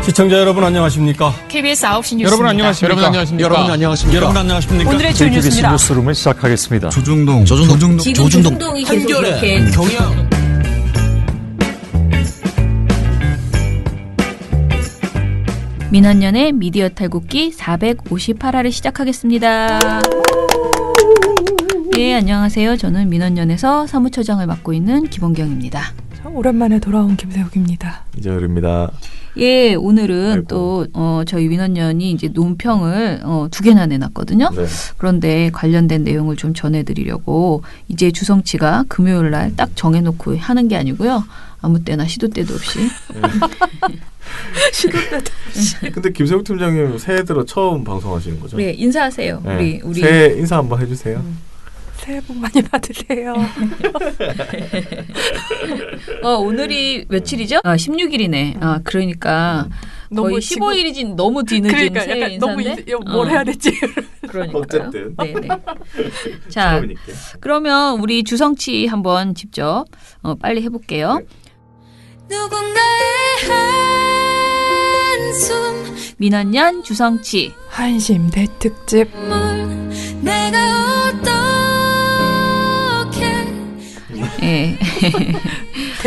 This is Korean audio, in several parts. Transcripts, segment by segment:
시청자 여러분 안녕하십니까? KBS 9시 뉴스입니다. 여러분 안녕하십니까? 여러분 안녕하십니까? 오늘의 주 KBS 뉴스입니다. 뉴스룸을 시작하겠습니다. 조중동 조중동이 계속 이렇게 경영 민원연의 미디어 탈곡기 458화를 시작하겠습니다. 네, 안녕하세요. 저는 민원연에서 사무처장을 맡고 있는 김원경입니다. 오랜만에 돌아온 김세욱입니다. 이재열입니다. 예, 오늘은 아이고. 또 저희 민원연이 이제 논평을 2개나 내놨거든요. 네. 그런데 관련된 내용을 좀 전해드리려고 이제 주성치가 금요일 날 딱 정해놓고 하는 게 아니고요. 아무 때나 시도 때도 없이. 시도 때도 근데 김세욱 팀장님 새해 들어 처음 방송하시는 거죠? 네, 인사하세요. 네. 우리 새해 인사 한번 해주세요. 새해 복 많이 받으세요. 오늘이 며칠이죠? 16일이네. 그러니까 거의 15일이지 너무 뒤늦은 그러니까 새해 약간 인사인데. 너무 뭘 해야 될지. 그러니까요. 어쨌든. 네네. 자, 처음이니까. 그러면 우리 주성치 한번 직접 빨리 해볼게요. 민원연 주성치. 한심 대특집. 예.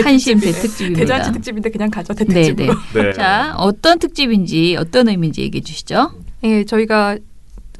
한심 대특집입니다. 대잔치 특집인데 그냥 가죠. 대특집으로. 네. 자, 어떤 특집인지 어떤 의미인지 얘기해 주시죠. 예, 저희가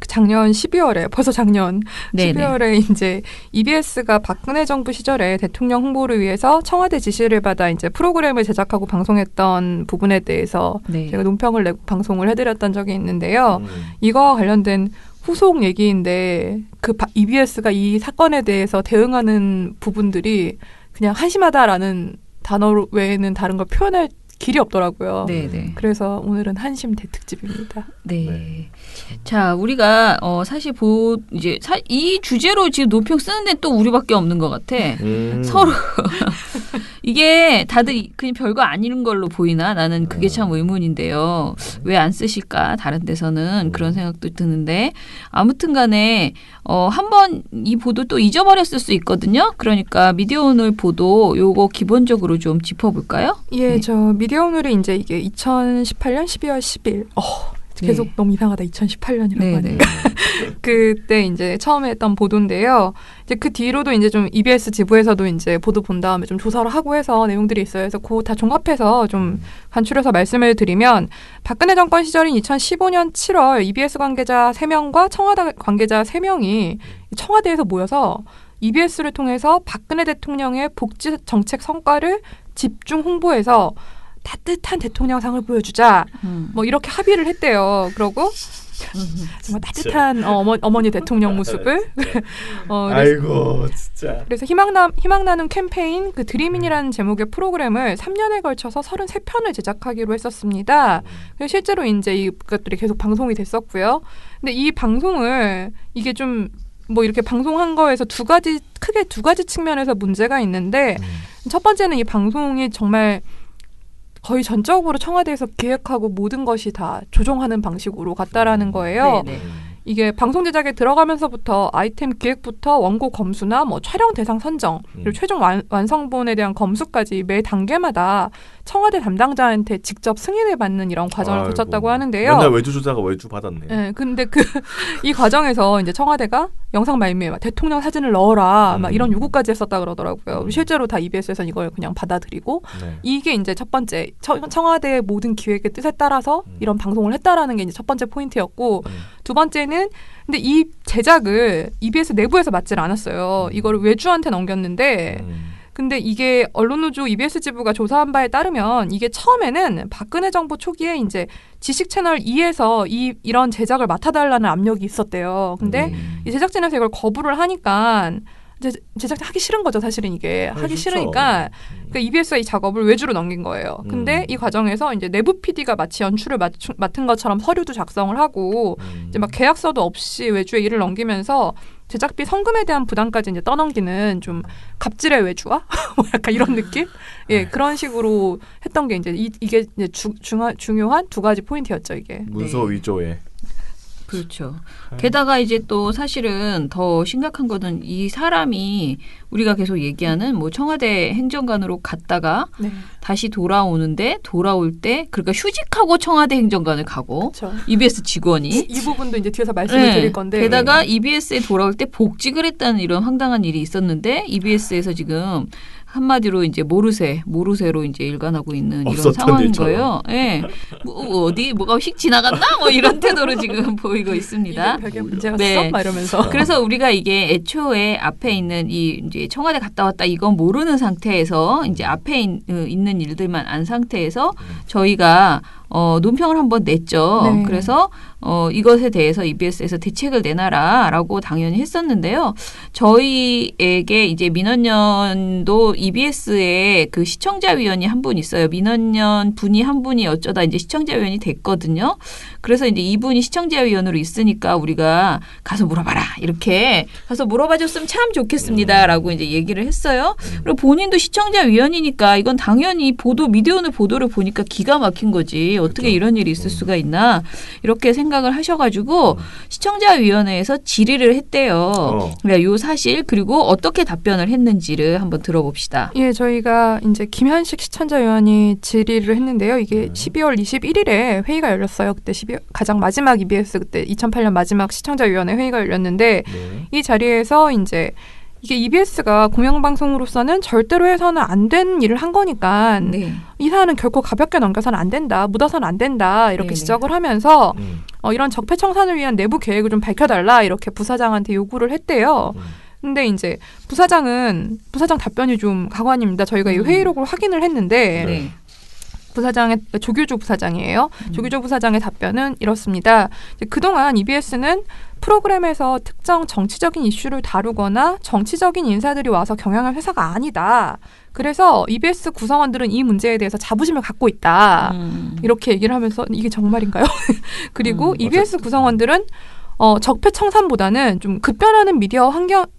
작년 12월에 벌써 작년 네네. 12월에 이제 EBS가 박근혜 정부 시절에 대통령 홍보를 위해서 청와대 지시를 받아 이제 프로그램을 제작하고 방송했던 부분에 대해서 네. 제가 논평을 내고 방송을 해드렸던 적이 있는데요. 음. 이거와 관련된 후속 얘기인데 그 EBS가 이 사건에 대해서 대응하는 부분들이 그냥 한심하다라는 단어 외에는 다른 걸 표현할 길이 없더라고요. 네네. 그래서 오늘은 한심 대특집입니다. 네. 네. 자, 우리가 사실 이 주제로 지금 논평 쓰는 데는 또 우리밖에 없는 것 같아. 서로 이게 다들 그냥 별거 아닌 걸로 보이나? 나는 그게 참 의문인데요. 왜 안 쓰실까? 다른 데서는 그런 생각도 드는데 아무튼 간에 한번 이 보도 또 잊어버렸을 수 있거든요. 그러니까 미디어 오늘 보도 요거 기본적으로 좀 짚어볼까요? 예, 네. 저 미디어 오늘이 이제 이게 2018년 12월 10일. 계속 네. 너무 이상하다. 2018년이라고 네네. 하니까. 그때 이제 처음에 했던 보도인데요. 이제 그 뒤로도 이제 좀 EBS 지부에서도 이제 보도 본 다음에 좀 조사를 하고 해서 내용들이 있어요. 그래서 그거 다 종합해서 좀 간추려서 말씀을 드리면 박근혜 정권 시절인 2015년 7월 EBS 관계자 3명과 청와대 관계자 3명이 청와대에서 모여서 EBS를 통해서 박근혜 대통령의 복지 정책 성과를 집중 홍보해서 따뜻한 대통령상을 보여주자. 뭐 이렇게 합의를 했대요. 그러고 정말 따뜻한 어머니 대통령 모습을. 아이고 진짜. 그래서 희망나눔 캠페인 그 드림인이라는 제목의 프로그램을 3년에 걸쳐서 33편을 제작하기로 했었습니다. 그래서 실제로 이제 이것들이 계속 방송이 됐었고요. 근데 이 방송을 이게 좀 뭐 이렇게 방송한 거에서 크게 두 가지 측면에서 문제가 있는데 첫 번째는 이 방송이 정말 거의 전적으로 청와대에서 기획하고 모든 것이 다 조종하는 방식으로 갔다라는 거예요. 네네. 이게 방송 제작에 들어가면서부터 아이템 기획부터 원고 검수나 뭐 촬영 대상 선정 그리고 최종 완성본에 대한 검수까지 매 단계마다 청와대 담당자한테 직접 승인을 받는 이런 과정을 거쳤다고 하는데요. 맨날 외주 주자가 외주 받았네. 네, 근데 이 과정에서 이제 청와대가 영상 말미에 대통령 사진을 넣어라 막 이런 요구까지 했었다 그러더라고요. 실제로 다 EBS에서는 이걸 그냥 받아들이고 네. 이게 이제 첫 번째 청와대의 모든 기획의 뜻에 따라서 이런 방송을 했다라는 게 이제 첫 번째 포인트였고 두 번째는 근데 이 제작을 EBS 내부에서 맡질 않았어요. 이거를 외주한테 넘겼는데 근데 이게 언론노조 EBS 지부가 조사한 바에 따르면 이게 처음에는 박근혜 정부 초기에 이제 지식 채널 2에서 이런 제작을 맡아달라는 압력이 있었대요. 근데 이 제작진에서 이걸 거부를 하니까 제작자 하기 싫은 거죠. 사실은 이게 하기 좋죠. 싫으니까 그러니까 EBS가 이 작업을 외주로 넘긴 거예요. 근데 이 과정에서 이제 내부 PD가 마치 연출을 맡은 것처럼 서류도 작성을 하고 이제 막 계약서도 없이 외주에 일을 넘기면서 제작비 성금에 대한 부담까지 이제 떠넘기는 좀 갑질의 외주화 뭐 약간 이런 느낌? 예, 그런 식으로 했던 게 이제 이게 이제 중요한 두 가지 포인트였죠. 이게 문서 위조에. 그렇죠. 게다가 이제 또 사실은 더 심각한 거는 이 사람이 우리가 계속 얘기하는 뭐 청와대 행정관으로 갔다가 네. 다시 돌아오는데 돌아올 때 그러니까 휴직하고 청와대 행정관을 가고 그렇죠. EBS 직원이 이 부분도 이제 뒤에서 말씀을 드릴 건데 게다가 EBS에 돌아올 때 복직을 했다는 이런 황당한 일이 있었는데 EBS에서 지금 한마디로 이제 모르쇠로 이제 일관하고 있는 이런 상황인 일처럼. 거예요. 예. 뭐 어디 뭐가 휙 지나갔나? 뭐 이런 태도로 지금 보이고 있습니다. 이게 벽에 문제가 네. 있어? 막 이러면서. 그래서 우리가 이게 애초에 앞에 있는 이 이제 청와대 갔다 왔다 이건 모르는 상태에서 이제 앞에 있는 일들만 안 상태에서 저희가 논평을 한번 냈죠. 네. 그래서 이것에 대해서 EBS에서 대책을 내놔라라고 당연히 했었는데요. 저희에게 이제 민원연도 EBS에 그 시청자위원이 한 분 있어요. 민원연 분이 한 분이 어쩌다 이제 시청자위원이 됐거든요. 그래서 이제 이분이 시청자위원으로 있으니까 우리가 가서 물어봐라 이렇게 가서 물어봐줬으면 참 좋겠습니다라고 이제 얘기를 했어요. 그리고 본인도 시청자위원이니까 이건 당연히 미디어오늘 보도를 보니까 기가 막힌 거지. 어떻게 이런 일이 있을 수가 있나 이렇게 생각을 하셔가지고 시청자위원회에서 질의를 했대요. 요 사실 그리고 어떻게 답변을 했는지를 한번 들어봅시다. 예, 저희가 이제 김현식 시청자위원이 질의를 했는데요. 이게 12월 21일에 회의가 열렸어요. 그때 가장 마지막 EBS 그때 2008년 마지막 시청자위원회 회의가 열렸는데 이 자리에서 이제 이게 EBS가 공영방송으로서는 절대로 해서는 안 된 일을 한 거니까 이 사안은 결코 가볍게 넘겨서는 안 된다. 묻어서는 안 된다. 이렇게 지적을 하면서 이런 적폐청산을 위한 내부 계획을 좀 밝혀달라. 이렇게 부사장한테 요구를 했대요. 근데 이제 부사장 답변이 좀 가관입니다. 저희가 이 회의록을 확인을 했는데 부사장의 조규조 부사장이에요. 조규조 부사장의 답변은 이렇습니다. 이제 그동안 EBS는 프로그램에서 특정 정치적인 이슈를 다루거나 정치적인 인사들이 와서 경영할 회사가 아니다. 그래서 EBS 구성원들은 이 문제에 대해서 자부심을 갖고 있다. 이렇게 얘기를 하면서 이게 정말인가요? 그리고 EBS 구성원들은 적폐청산보다는 좀 급변하는 미디어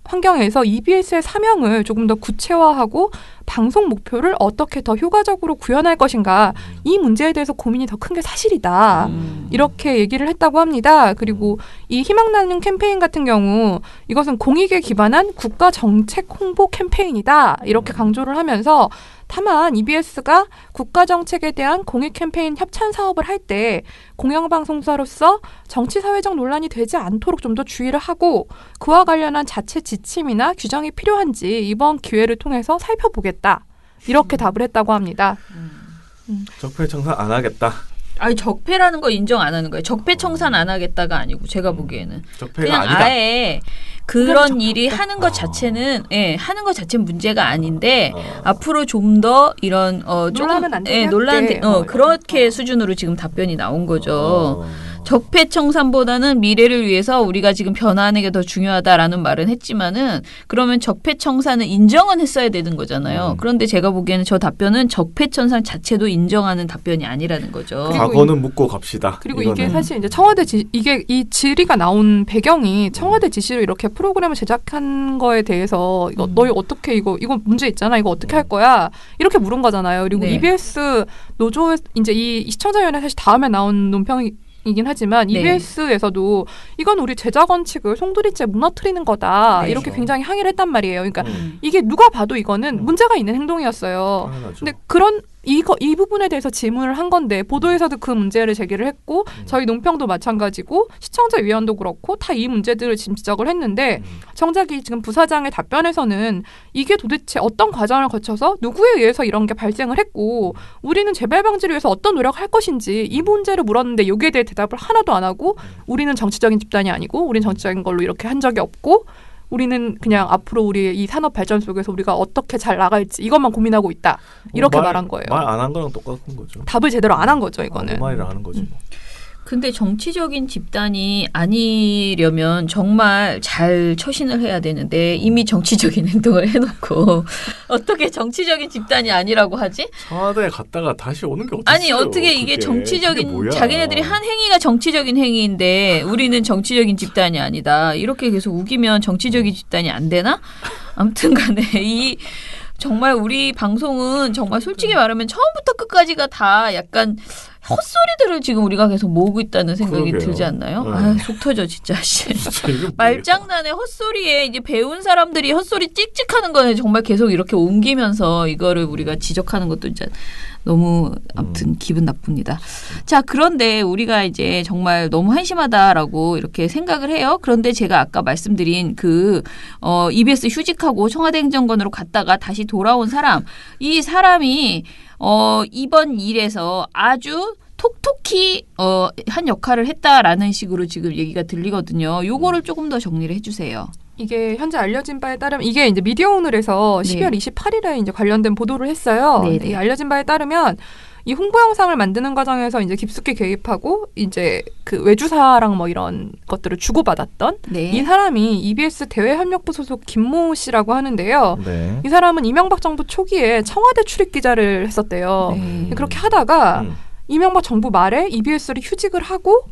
환경에서 EBS의 사명을 조금 더 구체화하고 방송 목표를 어떻게 더 효과적으로 구현할 것인가 이 문제에 대해서 고민이 더 큰 게 사실이다. 이렇게 얘기를 했다고 합니다. 그리고 이 희망나눔 캠페인 같은 경우 이것은 공익에 기반한 국가 정책 홍보 캠페인이다. 이렇게 강조를 하면서 다만 EBS가 국가정책에 대한 공익 캠페인 협찬 사업을 할 때 공영방송사로서 정치사회적 논란이 되지 않도록 좀 더 주의를 하고 그와 관련한 자체 지침이나 규정이 필요한지 이번 기회를 통해서 살펴보겠다. 이렇게 답을 했다고 합니다. 적폐청산 안 하겠다. 아니 적폐라는 거 인정 안 하는 거예요. 적폐청산 안 하겠다가 아니고 제가 보기에는 적폐가 그냥 아니다. 아예 그런 일이 하는 것 자체는 하는 것 자체는 문제가 아닌데 앞으로 좀 더 이런 논란은 안 되게 논란 그렇게 수준으로 지금 답변이 나온 거죠. 적폐청산보다는 미래를 위해서 우리가 지금 변화하는 게 더 중요하다라는 말은 했지만은 그러면 적폐청산은 인정은 했어야 되는 거잖아요. 그런데 제가 보기에는 저 답변은 적폐청산 자체도 인정하는 답변이 아니라는 거죠. 과거는 묻고 갑시다. 그리고 이거는. 이게 사실 이제 청와대 이게 이 질의가 나온 배경이 청와대 지시로 이렇게 프로그램을 제작한 거에 대해서 이거 너희 어떻게 이거 문제 있잖아. 이거 어떻게 할 거야? 이렇게 물은 거잖아요. 그리고 EBS 노조 이제 이 시청자위원회 사실 다음에 나온 논평이긴 하지만 EBS에서도 이건 우리 제작원 측을 송두리째 무너뜨리는 거다. 이렇게 굉장히 항의를 했단 말이에요. 그러니까 이게 누가 봐도 이거는 문제가 있는 행동이었어요. 근데 이 부분에 대해서 질문을 한 건데 보도에서도 그 문제를 제기를 했고 저희 논평도 마찬가지고 시청자위원도 그렇고 다 이 문제들을 지금 지적을 했는데 정작 이 지금 부사장의 답변에서는 이게 도대체 어떤 과정을 거쳐서 누구에 의해서 이런 게 발생을 했고 우리는 재발 방지를 위해서 어떤 노력을 할 것인지 이 문제를 물었는데 여기에 대해 대답을 하나도 안 하고 우리는 정치적인 집단이 아니고 우리는 정치적인 걸로 이렇게 한 적이 없고 우리는 그냥 앞으로 우리의 이 산업 발전 속에서 우리가 어떻게 잘 나갈지 이것만 고민하고 있다. 이렇게 말한 거예요. 말 안 한 거랑 똑같은 거죠. 답을 제대로 안 한 거죠, 이거는. 말이라 하는 거지. 근데 정치적인 집단이 아니려면 정말 잘 처신을 해야 되는데 이미 정치적인 행동을 해놓고 어떻게 정치적인 집단이 아니라고 하지? 청와대에 갔다가 다시 오는 게 어떻게 아니 어떻게 이게 정치적인 자기네들이 한 행위가 정치적인 행위인데 우리는 정치적인 집단이 아니다. 이렇게 계속 우기면 정치적인 집단이 안 되나? 아무튼 간에 정말 우리 방송은 정말 솔직히 말하면 처음부터 끝까지가 다 약간 헛소리들을 지금 우리가 계속 모으고 있다는 생각이 그러게요. 들지 않나요? 네. 아, 속 터져 진짜. 말장난에 헛소리에 이제 배운 사람들이 헛소리 찍찍하는 거는 정말 계속 이렇게 옮기면서 이거를 우리가 지적하는 것도 이제 너무 아무튼 기분 나쁩니다. 자, 그런데 우리가 이제 정말 너무 한심하다라고 이렇게 생각을 해요. 그런데 제가 아까 말씀드린 EBS 휴직하고 청와대 행정관으로 갔다가 다시 돌아온 사람, 이 사람이 이번 일에서 아주 톡톡히 한 역할을 했다라는 식으로 지금 얘기가 들리거든요. 요거를 조금 더 정리를 해주세요. 이게 현재 알려진 바에 따르면 이게 이제 미디어오늘에서 12월 28일에 이제 관련된 보도를 했어요. 네네. 이 알려진 바에 따르면 이 홍보 영상을 만드는 과정에서 이제 깊숙이 개입하고 이제 그 외주사랑 뭐 이런 것들을 주고받았던 네. 이 사람이 EBS 대외협력부 소속 김모 씨라고 하는데요. 네. 이 사람은 이명박 정부 초기에 청와대 출입 기자를 했었대요. 네. 그렇게 하다가 이명박 정부 말에 EBS를 휴직을 하고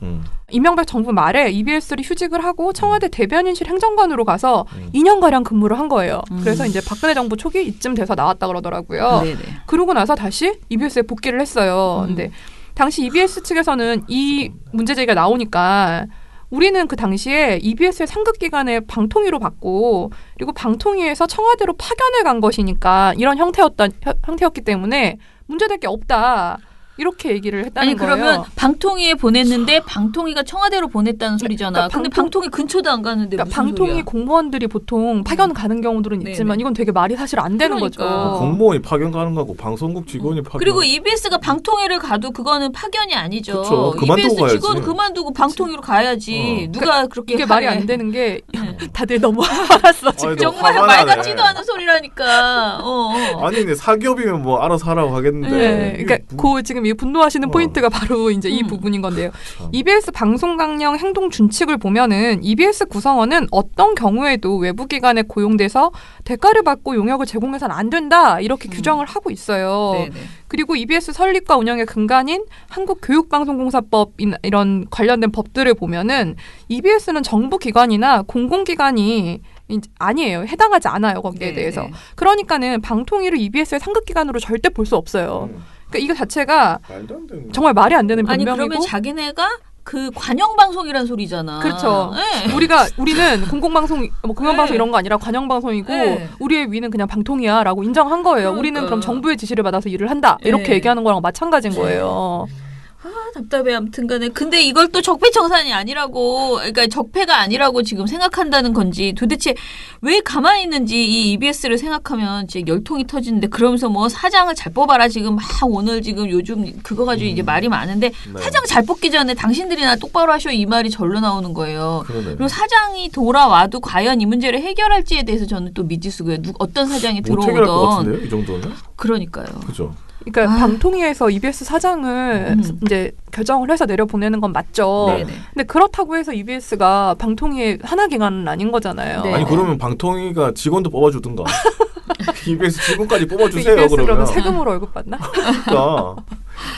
이명박 정부 말에 EBS를 휴직을 하고 청와대 대변인실 행정관으로 가서 2년가량 근무를 한 거예요. 그래서 이제 박근혜 정부 초기 이쯤 돼서 나왔다 그러더라고요. 네네. 그러고 나서 다시 EBS에 복귀를 했어요. 근데 당시 EBS 측에서는 이 문제 제기가 나오니까 우리는 그 당시에 EBS의 상급 기관에 방통위로 받고 그리고 방통위에서 청와대로 파견을 간 것이니까 이런 형태였기 때문에 문제될 게 없다. 이렇게 얘기를 했다는 거예요. 그러면 방통위에 보냈는데 방통위가 청와대로 보냈다는 소리잖아. 그러니까 근데 방통위 근처도 안 가는데 그러니까 무슨 방통위 소리야. 공무원들이 보통 파견 가는 경우들은 네네. 있지만 이건 되게 말이 사실 안 되는 그러니까. 거죠. 공무원이 파견 가는 거고 방송국 직원이 파견. 그리고 EBS가 방통위를 가도 그거는 파견이 아니죠. 그쵸. 그만두고 EBS 가야지. 직원 그만두고 방통위로 가야지. 누가 그렇게 이게 말이 해. 안 되는 게 다들 너무 화났어 지금. 아니, 너 정말 화가 말 나네. 같지도 않은 소리라니까. 아니 근데 사기업이면 뭐 알아서 하라고 하겠는데. 네, 그러니까 그 지금 이 분노하시는 포인트가 바로 이제 이 부분인 건데요. EBS 방송 강령 행동 준칙을 보면은 EBS 구성원은 어떤 경우에도 외부 기관에 고용돼서 대가를 받고 용역을 제공해서는 안 된다 이렇게 규정을 하고 있어요. 네네. 그리고 EBS 설립과 운영의 근간인 한국교육방송공사법 이런 관련된 법들을 보면은 EBS는 정부 기관이나 공공기관이 아니에요. 해당하지 않아요. 거기에 네, 대해서. 네. 그러니까는 방통위를 EBS의 상급기관으로 절대 볼 수 없어요. 그러니까 이거 자체가 말도 안 되는. 정말 말이 안 되는 아니 변명이고. 그러면 자기네가 그 관영방송이란 소리잖아. 그렇죠. 네. 우리는 공공방송, 뭐 공영방송 네. 이런 거 아니라 관영방송이고 네. 우리의 위는 그냥 방통이야라고 인정한 거예요. 그러니까. 우리는 그럼 정부의 지시를 받아서 일을 한다 이렇게 네. 얘기하는 거랑 마찬가지인 거예요. 답답해 아무튼간에. 근데 이걸 또 적폐청산이 아니라고, 그러니까 적폐가 아니라고 지금 생각한다는 건지 도대체 왜 가만히 있는지 이 EBS를 생각하면 진짜 열통이 터지는데 그러면서 뭐 사장을 잘 뽑아라 지금 막 오늘 지금 요즘 그거 가지고 이제 말이 많은데 네. 사장 잘 뽑기 전에 당신들이나 똑바로 하셔 이 말이 절로 나오는 거예요. 그러네. 그리고 사장이 돌아와도 과연 이 문제를 해결할지에 대해서 저는 또 미지수고요. 어떤 사장이 못 해결할 것 들어오던. 같은데요, 이 정도는? 그러니까요. 그죠. 그러니까 방통위에서 EBS 사장을 이제 결정을 해서 내려보내는 건 맞죠. 네네. 근데 그렇다고 해서 EBS가 방통위의 하나 기관은 아닌 거잖아요. 네. 아니 그러면 방통위가 직원도 뽑아주든가. EBS 직원까지 뽑아주세요. EBS 그러면. 그러면 세금으로 월급 받나? 그러니까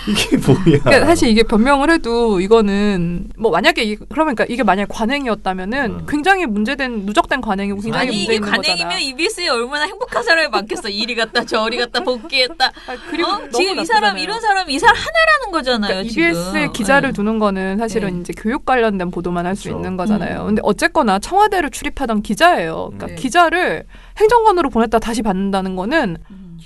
이게 뭐야? 그러니까 사실 이게 변명을 해도 이거는 뭐 만약에 그러니까 이게 만약 관행이었다면은 굉장히 문제된 누적된 관행이고 굉장히 아니 문제 이게 있는 관행이면 거잖아. EBS에 얼마나 행복한 사람이 많겠어. 이리 갔다 저리 갔다 복귀했다. 그리고 지금 이 사람 이런 사람 이 사람 하나라는 거잖아요. 그러니까 EBS에 지금. 기자를 두는 거는 사실은 네. 이제 교육 관련된 보도만 할 수 그렇죠. 있는 거잖아요. 근데 어쨌거나 청와대를 출입하던 기자예요. 그러니까 네. 기자를 행정관으로 보냈다 다시 받는다는 거는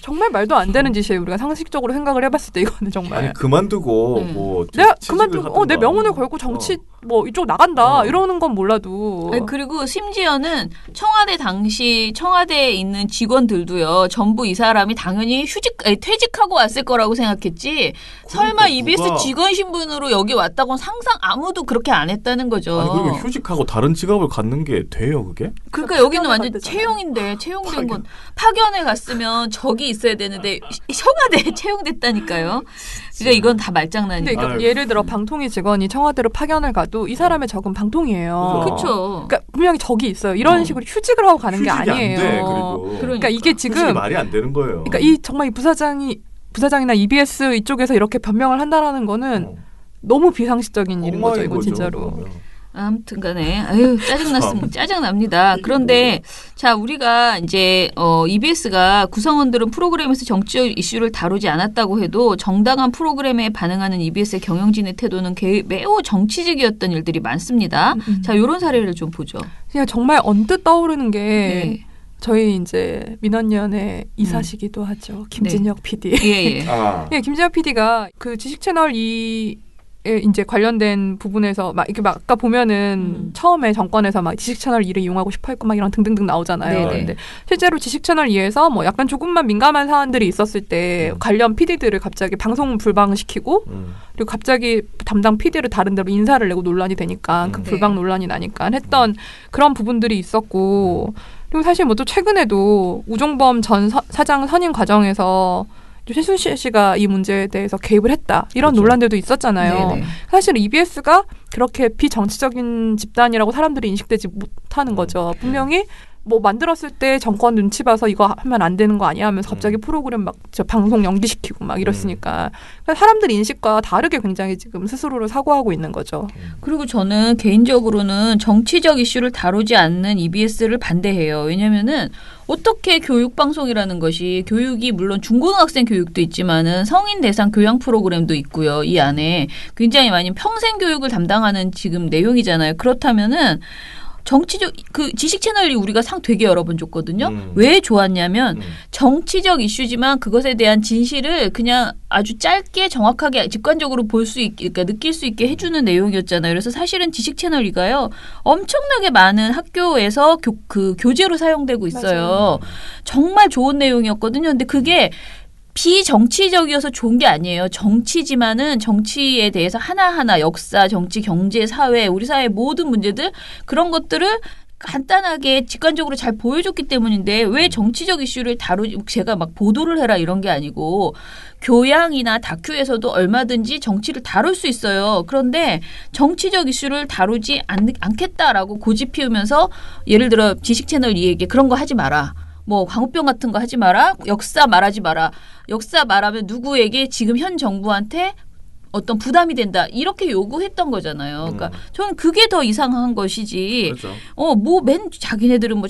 정말 말도 안 되는 짓이에요. 우리가 상식적으로 생각을 해봤을 때 이거는 정말. 아니 그만두고 뭐 내가 취직을 그만두고 내 하든가. 명운을 걸고 정치 뭐 이쪽 나간다 이러는 건 몰라도 아니, 그리고 심지어는 청와대 당시 청와대에 있는 직원들도요. 전부 이 사람이 당연히 퇴직하고 왔을 거라고 생각했지. 설마 EBS 누가- 직원 신분으로 여기 왔다고는 상상 아무도 그렇게 안 했다는 거죠. 아니 그리고 휴직하고 다른 직업을 갖는 게 돼요 그게? 그러니까 여기는 완전 갔대잖아. 채용인데 채용된 건 파견에 갔으면 저기 있어야 되는데 청와대에 채용됐다니까요. 그러니까 이건 다 근데 말장난이에요. 그러니까 예를 들어 방통위 직원이 청와대로 파견을 가도 이 사람의 적은 방통이에요. 그렇죠. 그러니까 분명히 적이 있어요. 이런 식으로 휴직을 하고 가는 게 휴직이 아니에요. 안 돼, 그리고. 그러니까 이게 휴직이 지금 말이 안 되는 거예요. 그러니까 이 정말 이 부사장이나 EBS 이쪽에서 이렇게 변명을 한다라는 거는 너무 비상식적인 일인 거죠. 이건 진짜로. 아무튼간에 아유 짜증납니다. 그런데 자 우리가 이제 EBS가 구성원들은 프로그램에서 정치적 이슈를 다루지 않았다고 해도 정당한 프로그램에 반응하는 EBS의 경영진의 태도는 매우 정치적이었던 일들이 많습니다. 자 이런 사례를 좀 보죠. 그냥 정말 언뜻 떠오르는 게 네. 저희 이제 민원연의 이사시기도 하죠. 김진혁 PD. 예. 예, 김진혁 PD가 그 지식 채널 2에 이제 관련된 부분에서 막 이렇게 막 아까 보면은 처음에 정권에서 막 지식 채널 2를 이용하고 싶어 했고 막 이런 등등등 나오잖아요. 네네. 근데 실제로 지식 채널 2에서 뭐 약간 조금만 민감한 사안들이 있었을 때 관련 PD들을 갑자기 방송 불방시키고 그리고 갑자기 담당 PD를 다른 데로 인사를 내고 논란이 되니까 그 불방 논란이 나니까 했던 그런 부분들이 있었고 그리고 사실 뭐 또 최근에도 우종범 전 사장 선임 과정에서 최순실 씨가 이 문제에 대해서 개입을 했다. 이런 그렇죠. 논란들도 있었잖아요. 네네. 사실 EBS가 그렇게 비정치적인 집단이라고 사람들이 인식되지 못하는 거죠. 분명히 뭐 만들었을 때 정권 눈치 봐서 이거 하면 안 되는 거 아니야 하면서 갑자기 프로그램 막 방송 연기시키고 막 이랬으니까 사람들 인식과 다르게 굉장히 지금 스스로를 사고하고 있는 거죠. 그리고 저는 개인적으로는 정치적 이슈를 다루지 않는 EBS를 반대해요. 왜냐면은 어떻게 교육방송이라는 것이 교육이 물론 중고등학생 교육도 있지만은 성인 대상 교양 프로그램도 있고요. 이 안에 굉장히 많이 평생 교육을 담당하는 지금 내용이잖아요. 그렇다면은 정치적 그 지식 채널이 우리가 상 되게 여러 번 줬거든요. 왜 좋았냐면 정치적 이슈지만 그것에 대한 진실을 그냥 아주 짧게 정확하게 직관적으로 볼 수 있게 그러니까 느낄 수 있게 해주는 내용이었잖아요. 그래서 사실은 지식 채널이가요 엄청나게 많은 학교에서 교재로 사용되고 있어요. 맞아요. 정말 좋은 내용이었거든요. 근데 그게 비정치적이어서 좋은 게 아니에요. 정치지만은 정치에 대해서 하나하나 역사, 정치, 경제, 사회, 우리 사회의 모든 문제들 그런 것들을 간단하게 직관적으로 잘 보여줬기 때문인데 왜 정치적 이슈를 제가 막 보도를 해라 이런 게 아니고 교양이나 다큐에서도 얼마든지 정치를 다룰 수 있어요. 그런데 정치적 이슈를 다루지 않겠다라고 고집 피우면서 예를 들어 지식 채널 2에게 그런 거 하지 마라. 뭐 광우병 같은 거 하지 마라. 역사 말하지 마라. 역사 말하면 누구에게 지금 현 정부한테 어떤 부담이 된다. 이렇게 요구했던 거잖아요. 그러니까 저는 그게 더 이상한 것이지. 그렇죠. 자기네들은 뭐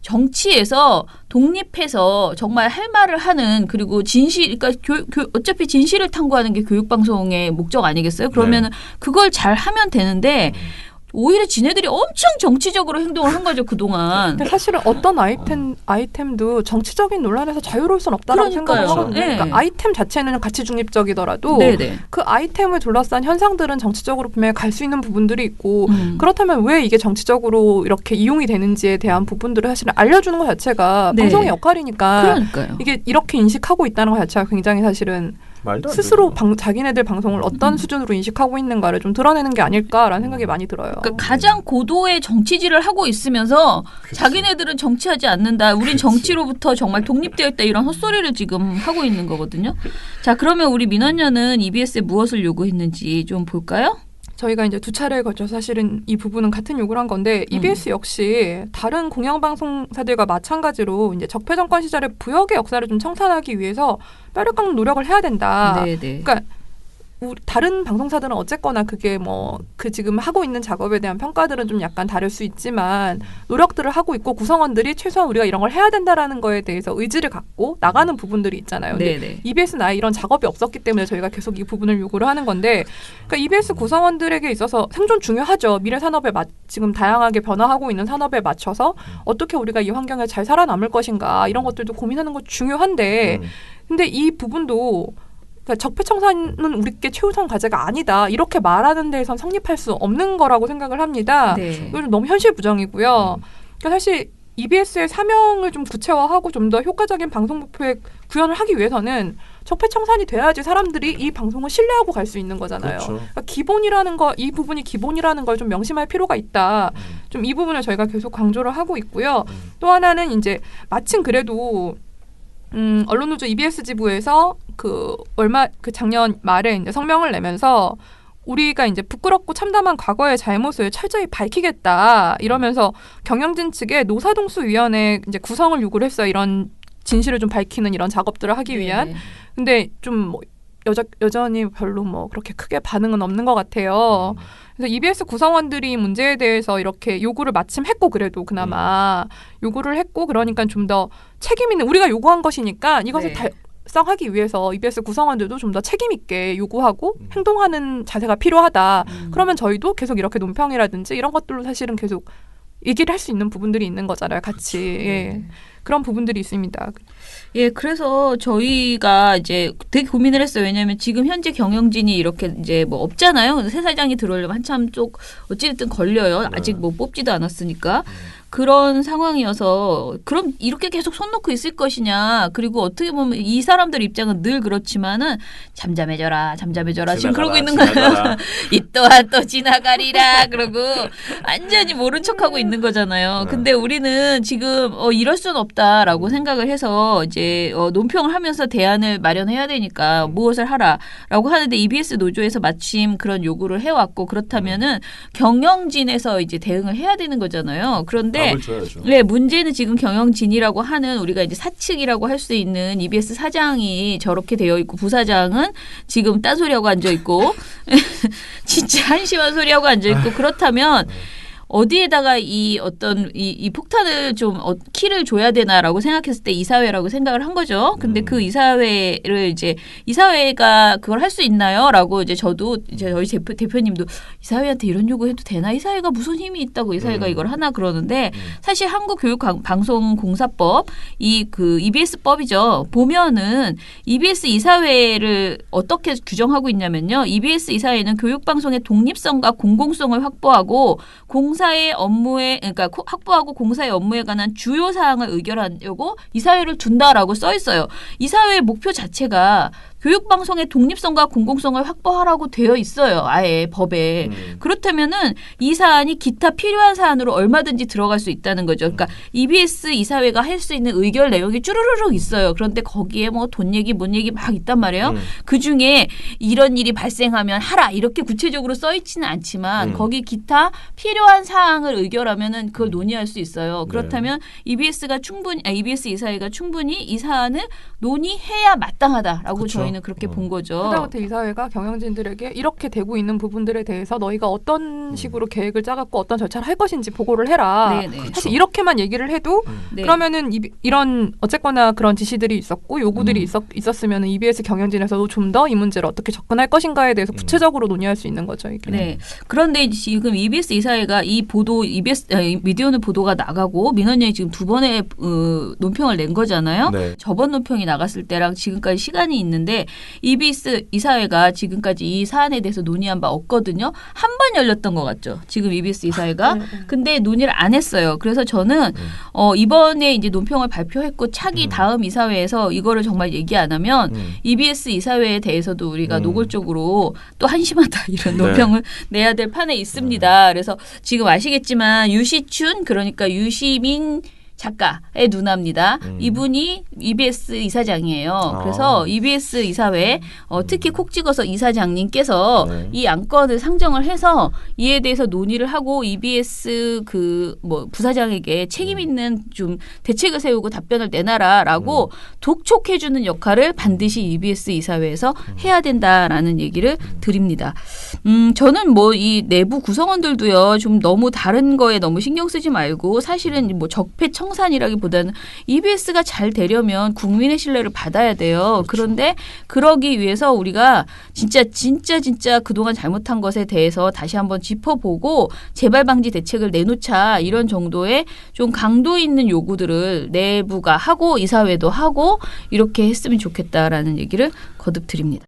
정치에서 독립해서 정말 할 말을 하는 그리고 진실 그러니까 어차피 진실을 탐구하는 게 교육 방송의 목적 아니겠어요? 그러면은 그걸 잘 하면 되는데 오히려 지네들이 엄청 정치적으로 행동을 한 거죠, 그동안. 근데 사실은 어떤 아이템도 정치적인 논란에서 자유로울 순 없다라고 생각을 하거든요. 네. 그러니까 아이템 자체는 가치 중립적이더라도 네네. 그 아이템을 둘러싼 현상들은 정치적으로 분명히 갈 수 있는 부분들이 있고 그렇다면 왜 이게 정치적으로 이렇게 이용이 되는지에 대한 부분들을 사실은 알려주는 것 자체가 네. 방송의 역할이니까 그러니까요. 이게 이렇게 인식하고 있다는 것 자체가 굉장히 사실은 말도 안 스스로 되죠. 자기네들 방송을 어떤 수준으로 인식하고 있는가를 좀 드러내는 게 아닐까라는 생각이 많이 들어요. 그러니까 가장 고도의 정치질을 하고 있으면서 자기네들은 정치하지 않는다. 우린 정치로부터 정말 독립되어 있다. 이런 헛소리를 지금 하고 있는 거거든요. 자, 그러면 우리 민원연은 EBS에 무엇을 요구했는지 좀 볼까요? 저희가 이제 두 차례에 걸쳐서 사실은 이 부분은 같은 요구를 한 건데 EBS 역시 다른 공영방송사들과 마찬가지로 이제 적폐 정권 시절의 부역의 역사를 좀 청산하기 위해서 뼈를 깎는 노력을 해야 된다. 네네. 그러니까 다른 방송사들은 어쨌거나 그게 뭐 그 지금 하고 있는 작업에 대한 평가들은 좀 약간 다를 수 있지만 노력들을 하고 있고 구성원들이 최소한 우리가 이런 걸 해야 된다라는 거에 대해서 의지를 갖고 나가는 부분들이 있잖아요. 근데 EBS는 아예 이런 작업이 없었기 때문에 저희가 계속 이 부분을 요구를 하는 건데 그러니까 EBS 구성원들에게 있어서 생존 중요하죠. 미래 산업에 지금 다양하게 변화하고 있는 산업에 맞춰서 어떻게 우리가 이 환경에 잘 살아남을 것인가 이런 것들도 고민하는 것 중요한데 근데 이 부분도 그러니까 적폐청산은 우리께 최우선 과제가 아니다. 이렇게 말하는 데에선 성립할 수 없는 거라고 생각을 합니다. 네. 이건 너무 현실 부정이고요. 그러니까 사실 EBS의 사명을 좀 구체화하고 좀 더 효과적인 방송 목표에 구현을 하기 위해서는 적폐청산이 돼야지 사람들이 이 방송을 신뢰하고 갈 수 있는 거잖아요. 그렇죠. 그러니까 기본이라는 거, 이 부분이 기본이라는 걸 좀 명심할 필요가 있다. 좀 이 부분을 저희가 계속 강조를 하고 있고요. 또 하나는 이제 마침 그래도 언론노조 EBS 지부에서 그 작년 말에 이제 성명을 내면서 우리가 이제 부끄럽고 참담한 과거의 잘못을 철저히 밝히겠다 이러면서 경영진 측에 노사동수위원회 이제 구성을 요구를 했어요. 이런 진실을 좀 밝히는 이런 작업들을 하기 위한. 근데 좀 여전히 별로 뭐 그렇게 크게 반응은 없는 것 같아요. 그래서 EBS 구성원들이 문제에 대해서 이렇게 요구를 마침 했고 그래도 그나마 요구를 했고 그러니까 좀 더 책임 있는 우리가 요구한 것이니까 이것을 달성하기 위해서 EBS 구성원들도 좀 더 책임 있게 요구하고 행동하는 자세가 필요하다. 그러면 저희도 계속 이렇게 논평이라든지 이런 것들로 사실은 계속 얘기를 할 수 있는 부분들이 있는 거잖아요. 같이. 예. 그런 부분들이 있습니다. 예, 그래서 저희가 이제 되게 고민을 했어요. 왜냐하면 지금 현재 경영진이 이렇게 이제 뭐 없잖아요. 그래서 새 사장이 들어오려면 한참 쪽 어찌됐든 걸려요. 아직 뭐 뽑지도 않았으니까. 그런 상황이어서 그럼 이렇게 계속 손 놓고 있을 것이냐. 그리고 어떻게 보면 이 사람들 입장은 늘 그렇지만은 잠잠해져라. 지금 그러고 있는 거야. 이 또한 또 지나가리라. 그러고 완전히 모른 척하고 있는 거잖아요. 근데 우리는 지금 이럴 수는 없다라고 생각을 해서 이제 논평을 하면서 대안을 마련해야 되니까 무엇을 하라라고 하는데 EBS 노조에서 마침 그런 요구를 해왔고 그렇다면은 경영진에서 이제 대응을 해야 되는 거잖아요. 그런데 네, 문제는 지금 경영진이라고 하는 우리가 이제 사측이라고 할 수 있는 EBS 사장이 저렇게 되어 있고 부사장은 지금 딴소리하고 앉아 있고 진짜 한심한 소리하고 앉아 있고 그렇다면 어디에다가 이 폭탄을 좀 키를 줘야 되나라고 생각했을 때 이사회라고 생각을 한 거죠. 근데 그 이사회를 이제 이사회가 그걸 할 수 있나요?라고 이제 저도 이제 저희 대표님도 이사회한테 이런 요구해도 되나? 이사회가 무슨 힘이 있다고 이사회가 이걸 하나 그러는데 사실 한국교육방송공사법 그 EBS법이죠. 보면은 EBS 이사회를 어떻게 규정하고 있냐면요. EBS 이사회는 교육방송의 독립성과 공공성을 확보하고 공사의 업무에 그러니까 확보하고 공사의 업무에 관한 주요 사항을 의결하려고 이사회를 둔다라고 써 있어요. 이사회의 목표 자체가 교육방송의 독립성과 공공성을 확보하라고 되어 있어요. 아예 법에. 그렇다면은 이 사안이 기타 필요한 사안으로 얼마든지 들어갈 수 있다는 거죠. 그러니까 EBS 이사회가 할 수 있는 의결 내용이 쭈루루룩 있어요. 그런데 거기에 뭐 돈 얘기, 뭔 얘기 막 있단 말이에요. 그중에 이런 일이 발생하면 하라 이렇게 구체적으로 써 있지는 않지만 거기 기타 필요한 사항을 의결하면은 그걸 논의할 수 있어요. 그렇다면 EBS 이사회가 충분히 이 사안을 논의해야 마땅하다라고 그쵸. 저희는 그렇게 본 거죠. 하다못해 이사회가 경영진들에게 이렇게 되고 있는 부분들에 대해서 너희가 어떤 식으로 계획을 짜갖고 어떤 절차를 할 것인지 보고를 해라. 사실 이렇게만 얘기를 해도 그러면은 이런 어쨌거나 그런 지시들이 있었고 요구들이 있었으면 EBS 경영진에서도 좀 더 이 문제를 어떻게 접근할 것인가에 대해서 구체적으로 논의할 수 있는 거죠. 이게. 네. 그런데 지금 EBS 이사회가 이 보도 미디어오늘 보도가 나가고 민원연이 지금 두 번의 논평을 낸 거잖아요. 네. 저번 논평이 나갔을 때랑 지금까지 시간이 있는데 EBS 이사회가 지금까지 이 사안에 대해서 논의한 바 없거든요. 한 번 열렸던 것 같죠. 지금 EBS 이사회가. 근데 논의를 안 했어요. 그래서 저는 이번에 이제 논평을 발표했고 차기 다음 이사회에서 이거를 정말 얘기 안 하면 EBS 이사회에 대해서도 우리가 노골적으로 또 한심하다 이런 논평을 내야 될 판에 있습니다. 그래서 지금 아시겠지만 유시춘 그러니까 유시민 작가의 누나입니다. 이분이 EBS 이사장이에요. 그래서 EBS 이사회 특히 콕 찍어서 이사장님께서 이 안건을 상정을 해서 이에 대해서 논의를 하고 EBS 부사장에게 책임 있는 좀 대책을 세우고 답변을 내놔라라고 독촉해주는 역할을 반드시 EBS 이사회에서 해야 된다라는 얘기를 드립니다. 저는 뭐 이 내부 구성원들도요 좀 너무 다른 거에 너무 신경 쓰지 말고 사실은 뭐 적폐 청산이라기보다는 EBS가 잘 되려면 국민의 신뢰를 받아야 돼요. 그런데 그러기 위해서 우리가 진짜 그동안 잘못한 것에 대해서 다시 한번 짚어보고 재발 방지 대책을 내놓자 이런 정도의 좀 강도 있는 요구들을 내부가 하고 이사회도 하고 이렇게 했으면 좋겠다라는 얘기를 거듭 드립니다.